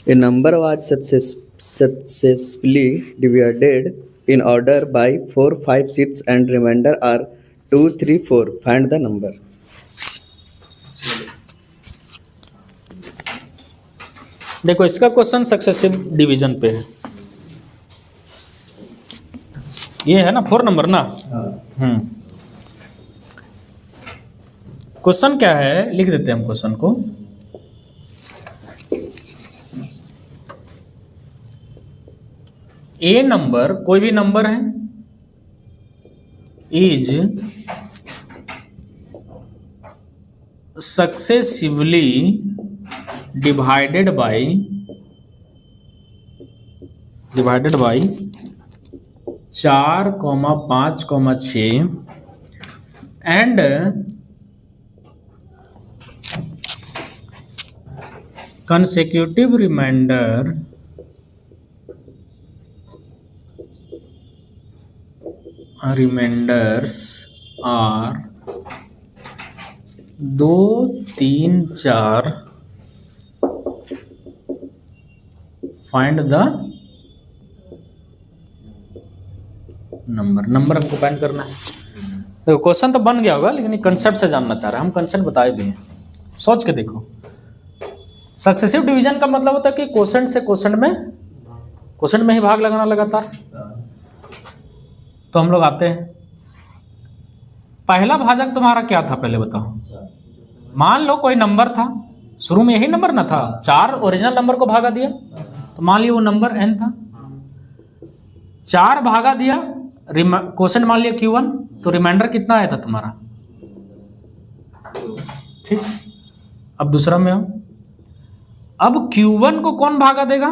A number was successfully divided in order by 4, 5, 6 and remainder are 2, 3, 4. Find the number. देखो इसका question successive division पे है। ये है ना 4 नंबर ना। क्वेश्चन क्या है, लिख देते हैं हम क्वेश्चन को। ए नंबर, कोई भी नंबर है, is successively divided by 4, 5, 6 and consecutive remainders are 2, 3, 4. Find the number. Number हमको फाइंड करना है। देखो क्वेश्चन तो बन गया होगा, लेकिन कंसेप्ट से जानना चाह रहे हैं हम। कंसेप्ट बताए भी हैं, सोच के देखो। सक्सेसिव डिवीजन का मतलब होता है कि क्वोशेंट से क्वोशेंट में ही भाग लगाना लगातार। तो हम लोग आते हैं, पहला भाजक तुम्हारा क्या था पहले बताओ। मान लो कोई नंबर था, शुरू में यही नंबर ना था, 4 ओरिजिनल नंबर को भागा दिया, तो मान लिया वो नंबर n था। 4 भागा दिया, क्वोशेंट मान लिया Q1, तो रिमाइंडर कितना आया था तुम्हारा, ठीक। अब दूसरा में आओ, अब Q1 को कौन भागा देगा,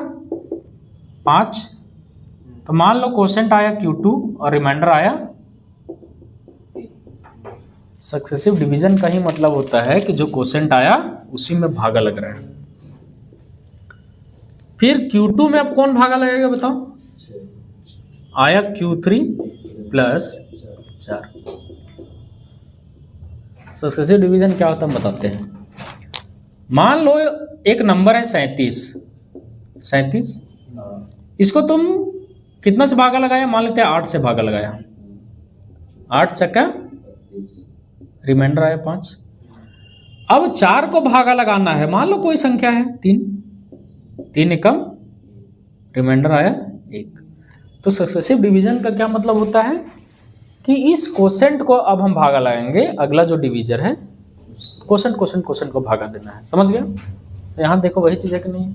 5, तो मान लो क्वोशेंट आया Q2 और रिमाइंडर आया। सक्सेसिव डिवीजन का ही मतलब होता है कि जो क्वोशेंट आया उसी में भागा लग रहा है। फिर Q2 में अब कौन भागा लगेगा बताओ, आया Q3 प्लस 4। सक्सेसिव डिवीजन क्या होता है हम बताते हैं। मान लो एक नंबर है 37, इसको तुम कितना से भागा लगाया, मान लेते हैं 8 से भागा लगाया, 8 चक्का रिमाइंडर आया 5। अब 4 को भागा लगाना है, मान लो कोई संख्या है 3 एकम रिमाइंडर आया 1। तो सक्सेसिव डिवीजन का क्या मतलब होता है कि इस क्वोशेंट को अब हम भागा लगाएंगे, अगला जो डिवीजर है क्वोशेंट को भागा देना है। समझ गया। तो यहाँ देखो वही चीज़ है कि नहीं,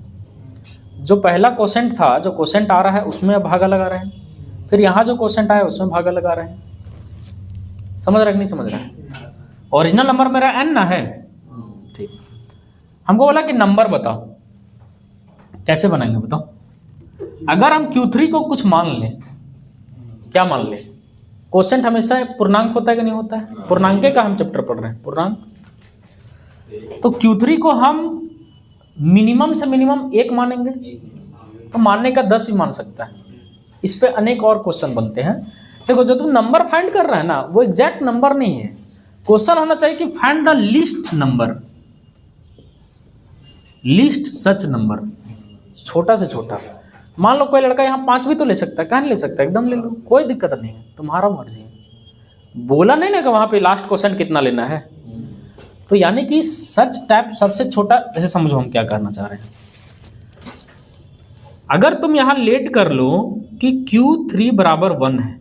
जो पहला क्वोशेंट था, जो क्वोशेंट आ रहा है उसमें अब भागा लगा रहे हैं, फिर यहाँ जो क्वोशेंट आया उसमें भागा लगा रहे हैं। समझ रहा है कि नहीं समझ रहा है। ओरिजिनल नंबर मेरा n ना है, ठीक। हमको बोला कि नंबर बताओ, कैसे बनाएंगे बताओ। अगर हम Q3 को कुछ मान लें, क्या मान लें, क्वोशेंट हमेशा पूर्णांक होता है कि नहीं होता है, पूर्णांके का हम चैप्टर पढ़ रहे हैं, पूर्णांक। तो Q3 को हम मिनिमम से मिनिमम 1 मानेंगे, तो मानने का 10 भी मान सकता है। इस पे अनेक और क्वेश्चन बनते हैं। देखो जो तुम नंबर फाइंड कर रहा है ना, वो एग्जैक्ट नंबर नहीं है। क्वेश्चन होना चाहिए कि find the least number, least such number, छोटा से छोटा। मान लो कोई लड़का यहाँ 5 भी तो ले सकता है, कहाँ नहीं ले सकता, एकदम ले लो, कोई दिक्कत नहीं है, तुम्हारा मर्जी है। बोला नहीं ना कि वहां पे लास्ट क्वेश्चन कितना लेना है। तो यानी कि सच टाइप सबसे छोटा, जैसे समझो हम क्या करना चाह रहे हैं। अगर तुम यहां लेट कर लो कि Q3 बराबर 1 है,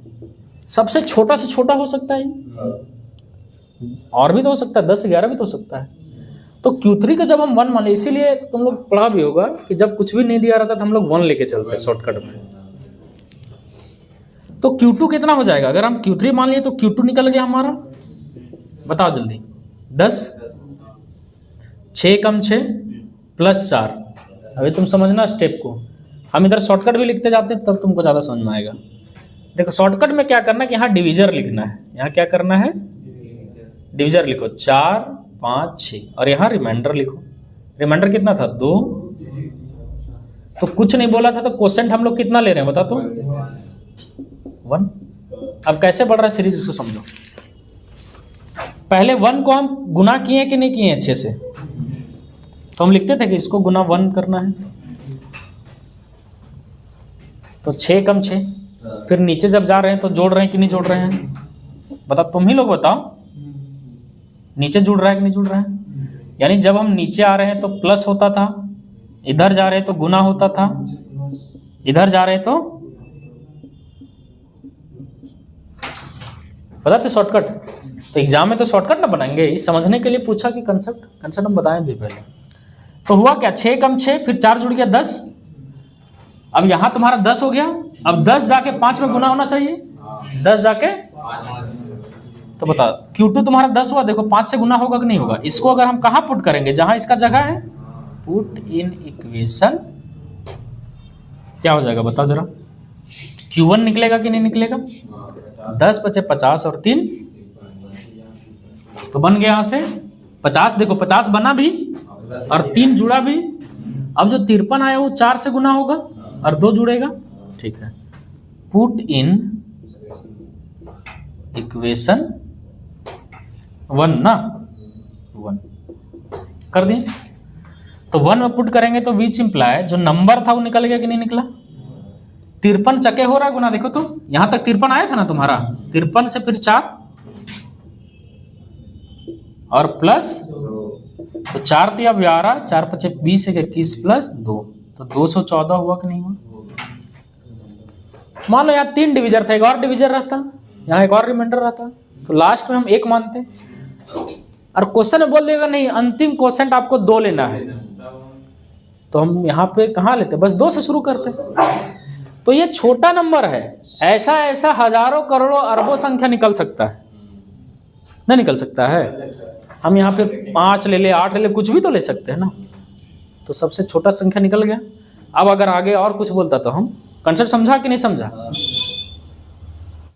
सबसे छोटा से छोटा हो सकता है, और भी तो हो सकता है, 10 से 11 भी तो हो सकता है। तो Q3 का जब हम 1 मान ले, इसीलिए तुम लोग पढ़ा भी होगा कि जब कुछ भी नहीं दिया रहता तो हम लोग 1 लेके चलते हैं शॉर्टकट में। तो Q2 कितना हो जाएगा, अगर हम Q3 मान लिए तो Q2 निकल गया हमारा, बताओ जल्दी, 10, 6 कम 6 प्लस 4। अभी तुम समझना स्टेप को, हम इधर शॉर्टकट भी लिखते जाते हैं तब तुमको ज़्यादा समझ में आएगा। देखो शॉर्टकट में क्या करना है कि यहाँ डिवीजर लिखना है, यहाँ क्या करना है, डिवीजर लिखो 4, 5, 6 और यहाँ रिमाइंडर लिखो। रिमाइंडर कितना था, 2। तो कुछ नहीं बोला था, तो क्वोशेंट हम लोग कितना ले रहे हैं बता तो, 1। अब कैसे बढ़ रहा है सीरीज उसको समझो। पहले 1 को हम गुना किए कि नहीं किए 6 से, तो हम लिखते थे कि इसको गुना 1 करना है, तो 6 कम 6, फिर नीचे जब जा रहे हैं तो जोड़ रहे हैं कि नहीं जोड़ रहे हैं? बताओ, तुम ही लोग बताओ, नीचे जुड़ रहा है कि नहीं जुड़ रहा है? यानी जब हम नीचे आ रहे हैं तो प्लस होता था, इधर जा रहे हैं तो गुना होता था, इधर जा रहे हैं तो बताते शॉर्टकट। तो एग्जाम में तो शॉर्टकट ना बनाएंगे, इस समझने के लिए पूछा कि कंसेप्ट हम बताएं भी पहले। तो हुआ क्या, 6 कम 6, फिर 4 जुड़ गया 10। अब यहां तुम्हारा 10 हो गया, अब 10 जाके 5 में गुना होना चाहिए, 10 जाके, तो बता Q2 तुम्हारा 10 हुआ, देखो 5 से गुना होगा कि नहीं होगा? इसको अगर हम कहां पुट करेंगे, जहां इसका जगह है, पुट इन इक्वेशन, क्या हो जाएगा बताओ जरा? Q1 निकलेगा कि नहीं निकलेगा? 10 बचे 50 और 3, तो बन गया यहां से 50। देखो 50 बना भी और 3 जुड़ा भी। अब जो 53 आया वो 4 से गुना होगा और 2 जुड़ेगा, ठीक है। पुट इन इक्वेशन 1 ना, 1 कर दिए। तो 1 में पुट करेंगे तो विच इंप्लाय जो नंबर था वो निकल गया कि नहीं निकला? 53 चके हो रहा है गुना, देखो तो यहां तक 53 आया था ना तुम्हारा, 53 से फिर 4 और प्लस, तो 4 तिया 12, 4 पचे 20, 21 प्लस 2, तो 214 हुआ कि नहीं हुआ? मान लो यहाँ 3 डिविजन था, एक और डिविजन रहता, यहाँ एक और रिमाइंडर रहता, तो लास्ट में हम 1 मानते। और क्वेश्चन में बोल देगा नहीं, अंतिम क्वेश्चन आपको 2 लेना है, तो हम यहाँ पे कहाँ लेते, बस 2 से शुरू करते। तो ये छोटा नंबर है, ऐसा ऐसा हजारों करोड़ों अरबों संख्या निकल सकता है, नहीं निकल सकता है? हम यहाँ पे 5 ले ले, 8 ले ले, कुछ भी तो ले सकते हैं ना। तो सबसे छोटा संख्या निकल गया। अब अगर आगे और कुछ बोलता तो हम, कंसेप्ट समझा कि नहीं समझा?